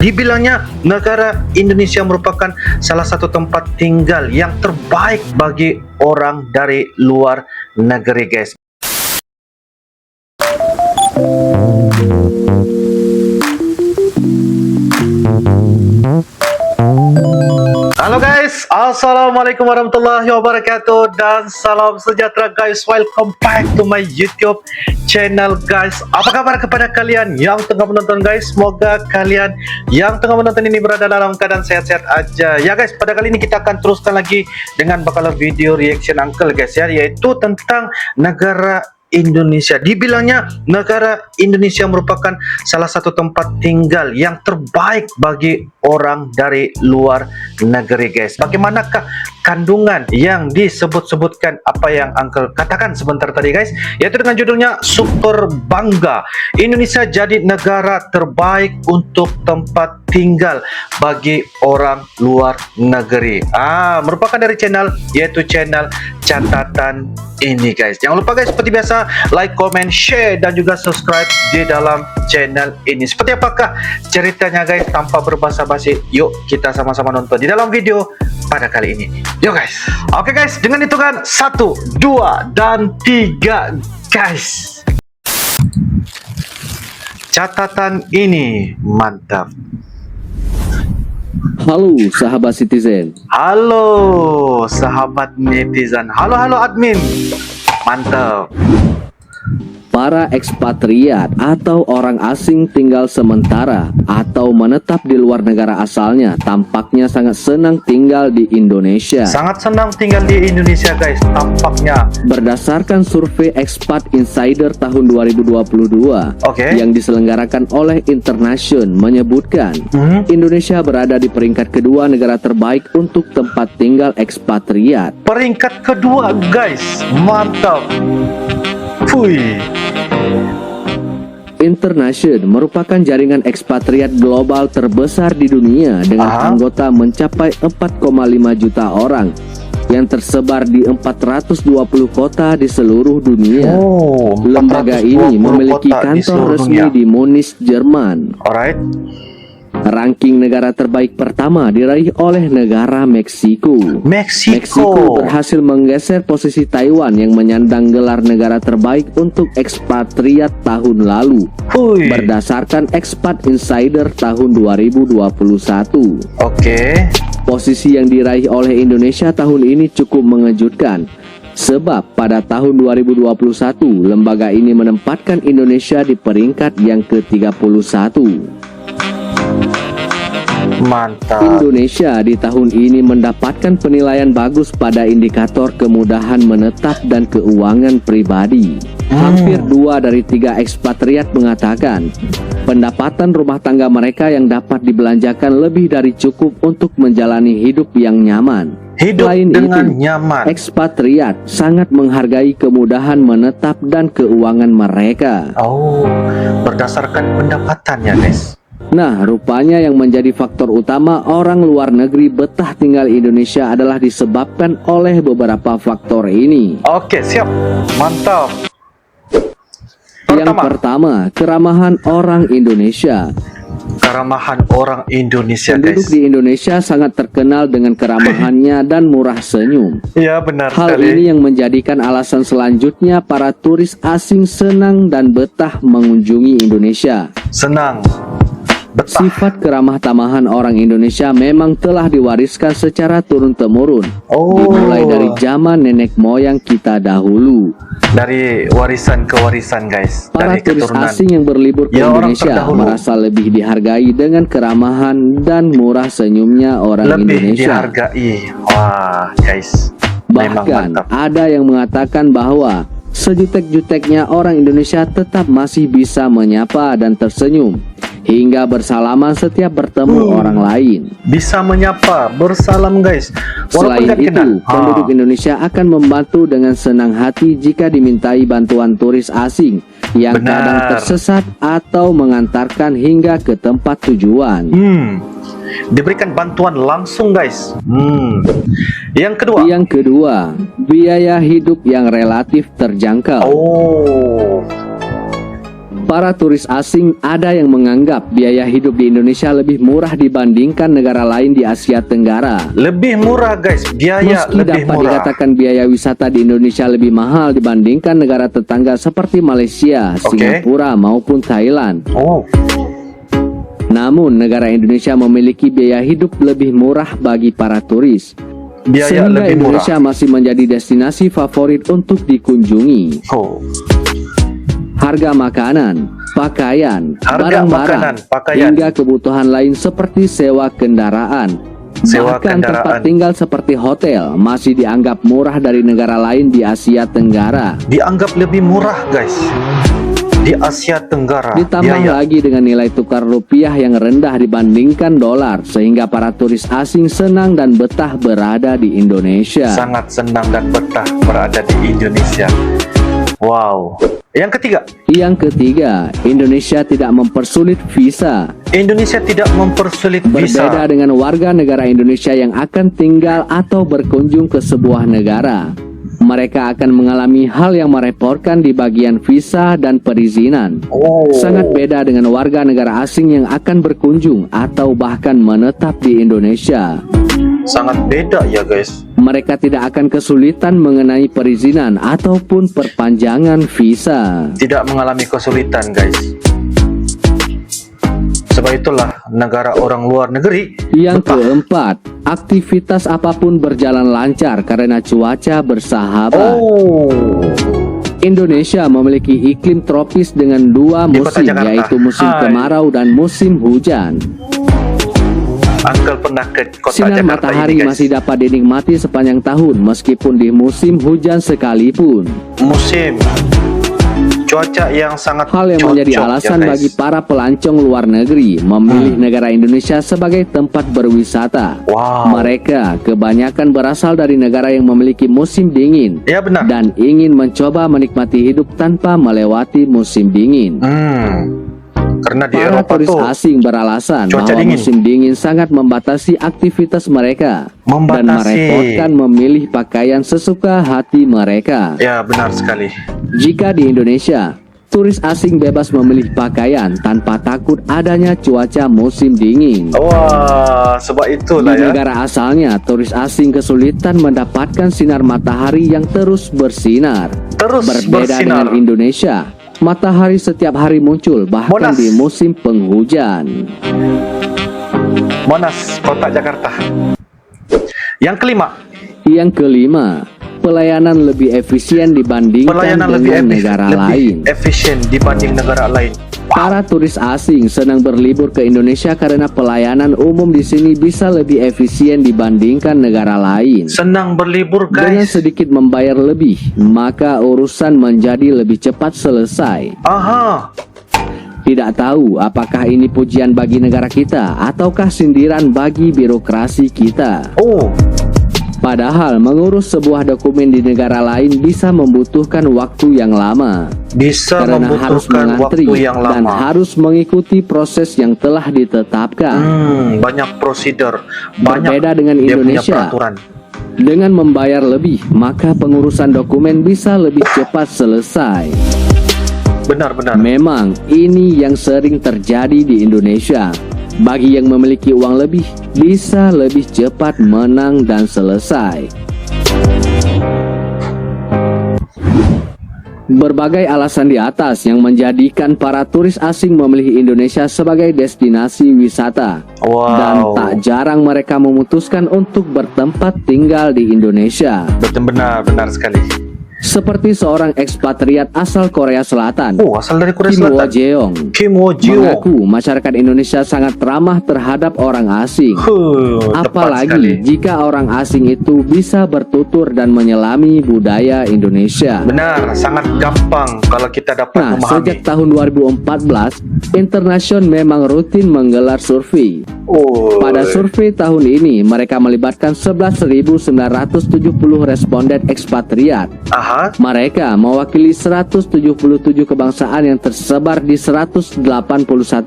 Dibilangnya negara Indonesia merupakan salah satu tempat tinggal yang terbaik bagi orang dari luar negeri, guys. Halo guys, assalamualaikum warahmatullahi wabarakatuh dan salam sejahtera guys. Welcome back to my YouTube channel guys. Apa kabar kepada kalian yang tengah menonton guys? Semoga kalian yang tengah menonton ini berada dalam keadaan sehat-sehat aja ya guys. Pada kali ini kita akan teruskan lagi dengan bakalan video reaction Uncle guys ya, yaitu tentang negara Indonesia. Dibilangnya negara Indonesia merupakan salah satu tempat tinggal yang terbaik bagi orang dari luar negeri guys. Bagaimanakah kandungan yang disebut-sebutkan apa yang Uncle katakan sebentar tadi guys, yaitu dengan judulnya super bangga Indonesia jadi negara terbaik untuk tempat tinggal bagi orang luar negeri. Merupakan dari channel, yaitu channel Catatan Ini guys. Jangan lupa guys, seperti biasa like, comment, share dan juga subscribe di dalam channel ini. Seperti apakah ceritanya guys? Tanpa berbasa-basi, yuk kita sama-sama nonton di dalam video pada kali ini. Yuk guys. Oke guys, dengan hitungan 1, 2 dan 3 guys. Catatan Ini mantap. Halo sahabat citizen. Halo sahabat netizen. Halo admin. Mantap. Para ekspatriat atau orang asing tinggal sementara atau menetap di luar negara asalnya tampaknya sangat senang tinggal di Indonesia. Sangat senang tinggal di Indonesia guys, tampaknya. Berdasarkan survei Expat Insider tahun 2022 yang diselenggarakan oleh Internation menyebutkan Indonesia berada di peringkat kedua negara terbaik untuk tempat tinggal ekspatriat. Peringkat kedua guys, mantap. Fui. Internation merupakan jaringan ekspatriat global terbesar di dunia dengan anggota mencapai 4,5 juta orang yang tersebar di 420 kota di seluruh dunia. Lembaga ini memiliki kantor resmi di Munich, Jerman. Ranking negara terbaik pertama diraih oleh negara Meksiko. Meksiko berhasil menggeser posisi Taiwan yang menyandang gelar negara terbaik untuk ekspatriat tahun lalu. Berdasarkan Expat Insider tahun 2021. Posisi yang diraih oleh Indonesia tahun ini cukup mengejutkan. Sebab pada tahun 2021 lembaga ini menempatkan Indonesia di peringkat yang ke-31. Mantap. Indonesia di tahun ini mendapatkan penilaian bagus pada indikator kemudahan menetap dan keuangan pribadi. Hampir 2 dari 3 ekspatriat mengatakan pendapatan rumah tangga mereka yang dapat dibelanjakan lebih dari cukup untuk menjalani hidup yang nyaman. Selain itu, ekspatriat sangat menghargai kemudahan menetap dan keuangan mereka. Berdasarkan pendapatannya guys. Nah, rupanya yang menjadi faktor utama orang luar negeri betah tinggal Indonesia adalah disebabkan oleh beberapa faktor ini. Oke, siap. Mantap. Yang pertama, keramahan orang Indonesia. Keramahan orang Indonesia Penduduk guys. di Indonesia sangat terkenal dengan keramahannya dan murah senyum. Ya benar Hal sekali. ini yang menjadikan alasan selanjutnya para turis asing senang dan betah mengunjungi Indonesia. Senang. Betah. Sifat keramah tamahan orang Indonesia memang telah diwariskan secara turun-temurun, dimulai dari zaman nenek moyang kita dahulu. Dari warisan ke warisan guys. Para Dari turis keturunan. asing yang berlibur ke Indonesia merasa lebih dihargai dengan keramahan dan murah senyumnya orang Indonesia. Dihargai. Wah guys, Bahkan ada yang mengatakan bahwa sejutek-juteknya orang Indonesia tetap masih bisa menyapa dan tersenyum hingga bersalaman setiap bertemu orang lain. Bisa menyapa, bersalam guys. Selain itu, penduduk Indonesia akan membantu dengan senang hati jika dimintai bantuan turis asing yang kadang tersesat atau mengantarkan hingga ke tempat tujuan. Diberikan bantuan langsung guys. Yang kedua, biaya hidup yang relatif terjangkau. Para turis asing ada yang menganggap biaya hidup di Indonesia lebih murah dibandingkan negara lain di Asia Tenggara. Lebih murah guys, biaya Meski lebih dapat murah. dikatakan biaya wisata di Indonesia lebih mahal dibandingkan negara tetangga seperti Malaysia, Singapura maupun Thailand. Oh, Namun negara Indonesia memiliki biaya hidup lebih murah bagi para turis. biaya Sehingga lebih murah. Indonesia masih menjadi destinasi favorit untuk dikunjungi. Oh, Harga makanan, pakaian, Harga makanan, barang-barang, pakaian. hingga kebutuhan lain seperti sewa kendaraan, Sewa bahkan tempat kendaraan. tinggal seperti hotel masih dianggap murah dari negara lain di Asia Tenggara. dianggap lebih murah guys di Asia Tenggara. Ditambah Biaya. lagi dengan nilai tukar rupiah yang rendah dibandingkan dolar, sehingga para turis asing senang dan betah berada di Indonesia. Sangat senang dan betah berada di Indonesia. Wow. Yang ketiga, Yang ketiga, Indonesia tidak mempersulit visa. Indonesia tidak mempersulit visa. Berbeda dengan warga negara Indonesia yang akan tinggal atau berkunjung ke sebuah negara, mereka akan mengalami hal yang merepotkan di bagian visa dan perizinan. Oh, Sangat beda dengan warga negara asing yang akan berkunjung atau bahkan menetap di Indonesia. sangat beda ya guys. Mereka tidak akan kesulitan mengenai perizinan ataupun perpanjangan visa. Tidak mengalami kesulitan guys. Sebab itulah negara orang luar negeri Yang betah. keempat, aktivitas apapun berjalan lancar karena cuaca bersahabat. Oh, Indonesia memiliki iklim tropis dengan dua Di kota musim, Jakarta. yaitu musim Hai. kemarau dan musim hujan. Uncle pernah ke kota Sinar Jakarta matahari ini guys. masih dapat dinikmati sepanjang tahun meskipun di musim hujan sekalipun. Musim cuaca yang sangat Hal yang cocok menjadi ya, alasan guys. bagi para pelancong luar negeri memilih negara Indonesia sebagai tempat berwisata. Wow. Mereka kebanyakan berasal dari negara yang memiliki musim dingin Ya benar. dan ingin mencoba menikmati hidup tanpa melewati musim dingin. Karena di Para Eropa turis tuh asing beralasan cuaca bahwa dingin. musim dingin sangat membatasi aktivitas mereka dan Membatasi. merepotkan memilih pakaian sesuka hati mereka. Ya benar sekali. Jika di Indonesia, turis asing bebas memilih pakaian tanpa takut adanya cuaca musim dingin. Wah, sebab Di itulah ya. negara asalnya, turis asing kesulitan mendapatkan sinar matahari yang terus bersinar. Terus Berbeda bersinar. dengan Indonesia, matahari setiap hari muncul bahkan Monas. di musim penghujan. Monas, kota Jakarta. Yang kelima, Yang kelima, pelayanan lebih efisien dibandingkan pelayanan dengan negara lain. efisien dibanding negara lain. Para turis asing senang berlibur ke Indonesia karena pelayanan umum di sini bisa lebih efisien dibandingkan negara lain. Senang berlibur Dengan guys. sedikit membayar lebih, maka urusan menjadi lebih cepat selesai. Aha, Tidak tahu apakah ini pujian bagi negara kita ataukah sindiran bagi birokrasi kita. oh, Padahal mengurus sebuah dokumen di negara lain bisa membutuhkan waktu yang lama. bisa Karena harus membutuhkan mengantri waktu yang dan lama. harus mengikuti proses yang telah ditetapkan. Banyak prosedur, banyak Berbeda dengan dia punya Indonesia. peraturan. Dengan membayar lebih, maka pengurusan dokumen bisa lebih cepat selesai. Benar-benar. Memang ini yang sering terjadi di Indonesia. Bagi yang memiliki uang lebih, bisa lebih cepat menang dan selesai. Berbagai alasan di atas yang menjadikan para turis asing memilih Indonesia sebagai destinasi wisata. Dan Wow. tak jarang mereka memutuskan untuk bertempat tinggal di Indonesia. Betul, benar sekali. Seperti seorang ekspatriat asal Korea Selatan, Oh, asal dari Korea Kim Wo Selatan. Jeong, Kim Wo Jeong. mengaku masyarakat Indonesia sangat ramah terhadap orang asing. Tepat sekali. Apalagi jika orang asing itu bisa bertutur dan menyelami budaya Indonesia. Benar, sangat gampang kalau kita dapat Nah, memahami. sejak tahun 2014, Internation memang rutin menggelar survei. Oh, Pada survei tahun ini, mereka melibatkan 11.970 responden ekspatriat. aha, Mereka mewakili 177 kebangsaan yang tersebar di 181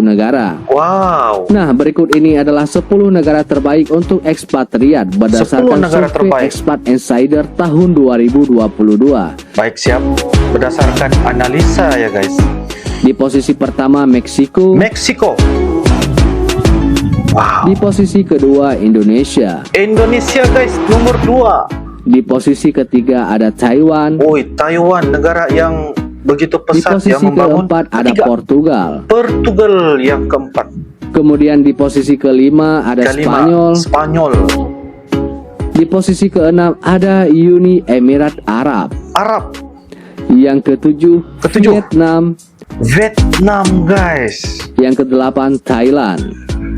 negara. wow. Nah, berikut ini adalah 10 negara terbaik untuk ekspatriat 10 berdasarkan negara survei terbaik. Expat Insider tahun 2022. Baik, siap. Berdasarkan analisa ya guys. Di posisi pertama Meksiko. Meksiko. Wow. Di posisi kedua Indonesia. Indonesia guys, nomor 2. Di posisi ketiga ada Taiwan. Woi, Taiwan, negara yang begitu Di pesat posisi yang membangun. keempat ada Ketiga, Portugal. Portugal yang keempat. Kemudian di posisi kelima ada Kelima, Spanyol. Spanyol. Di posisi keenam ada Uni Emirat Arab. Arab. Yang ketujuh Ketujuh. Vietnam. Vietnam guys. Yang kedelapan Thailand.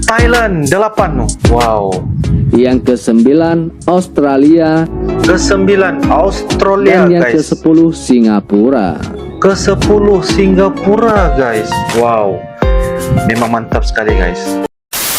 Thailand 8. Wow. Yang kesembilan Australia. Ke-9 Australia Dan yang guys. ke-10 Singapura. Ke-10 Singapura guys. Wow. Memang mantap sekali guys.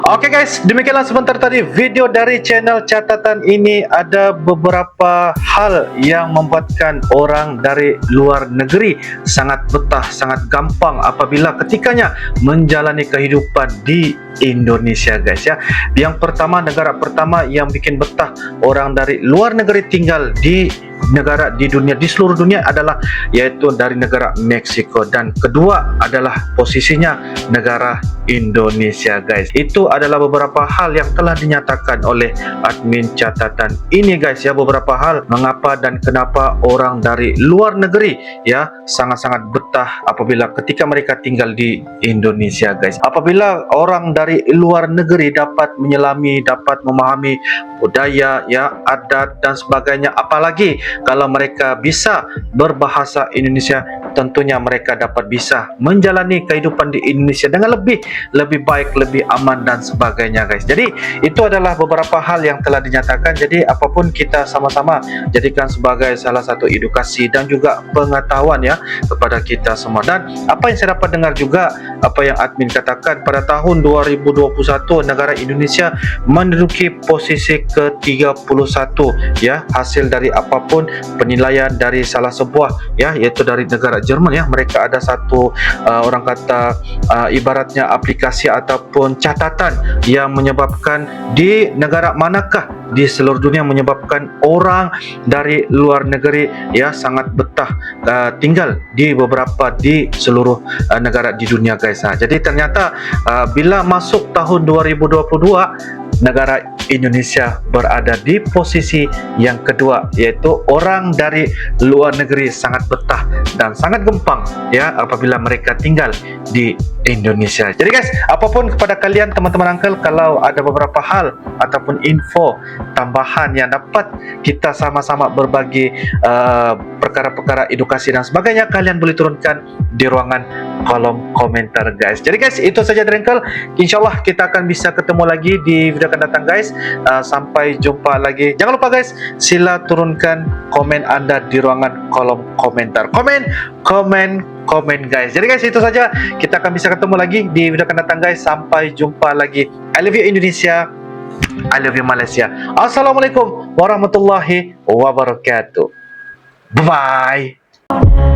Oke guys, demikianlah sebentar tadi video dari channel catatan ini. Ada beberapa hal yang membuatkan orang dari luar negeri sangat betah, sangat gampang apabila ketikanya menjalani kehidupan di Indonesia guys ya. Yang pertama, negara pertama yang bikin betah orang dari luar negeri tinggal di negara di dunia, di seluruh dunia adalah yaitu dari negara Meksiko, dan kedua adalah posisinya negara Indonesia guys. Itu adalah beberapa hal yang telah dinyatakan oleh admin catatan ini guys ya, beberapa hal mengapa dan kenapa orang dari luar negeri ya sangat-sangat betah apabila ketika mereka tinggal di Indonesia guys. Apabila orang dari luar negeri dapat menyelami, dapat memahami budaya ya, adat dan sebagainya, apalagi kalau mereka bisa berbahasa Indonesia, tentunya mereka dapat bisa menjalani kehidupan di Indonesia dengan lebih baik, lebih aman dan sebagainya guys. Jadi itu adalah beberapa hal yang telah dinyatakan. Jadi apapun kita sama-sama jadikan sebagai salah satu edukasi dan juga pengetahuan ya kepada kita semua. Dan apa yang saya dapat dengar juga, apa yang admin katakan, pada tahun 2021 negara Indonesia menduduki posisi ke-31 ya, hasil dari apapun penilaian dari salah sebuah ya, yaitu dari negara Jerman ya. Mereka ada satu orang kata ibaratnya aplikasi ataupun catatan yang menyebabkan di negara manakah di seluruh dunia menyebabkan orang dari luar negeri ya sangat betah tinggal di beberapa di seluruh negara di dunia guys. Jadi ternyata bila masuk tahun 2022 negara Indonesia berada di posisi yang kedua, yaitu orang dari luar negeri sangat betah dan sangat gampang ya apabila mereka tinggal di Indonesia. Jadi guys, apapun kepada kalian teman-teman uncle, kalau ada beberapa hal ataupun info tambahan yang dapat kita sama-sama berbagi perkara-perkara edukasi dan sebagainya, kalian boleh turunkan di ruangan kolom komentar guys. Jadi guys, itu saja dari uncle. Insyaallah kita akan bisa ketemu lagi di video akan datang guys. Sampai jumpa lagi. Jangan lupa guys, sila turunkan komen Anda di ruangan kolom komentar. Komen guys. Jadi guys, itu saja. Kita akan bisa ketemu lagi di video akan datang guys. Sampai jumpa lagi. I love you Indonesia. I love you Malaysia. Assalamualaikum warahmatullahi wabarakatuh. Bye bye.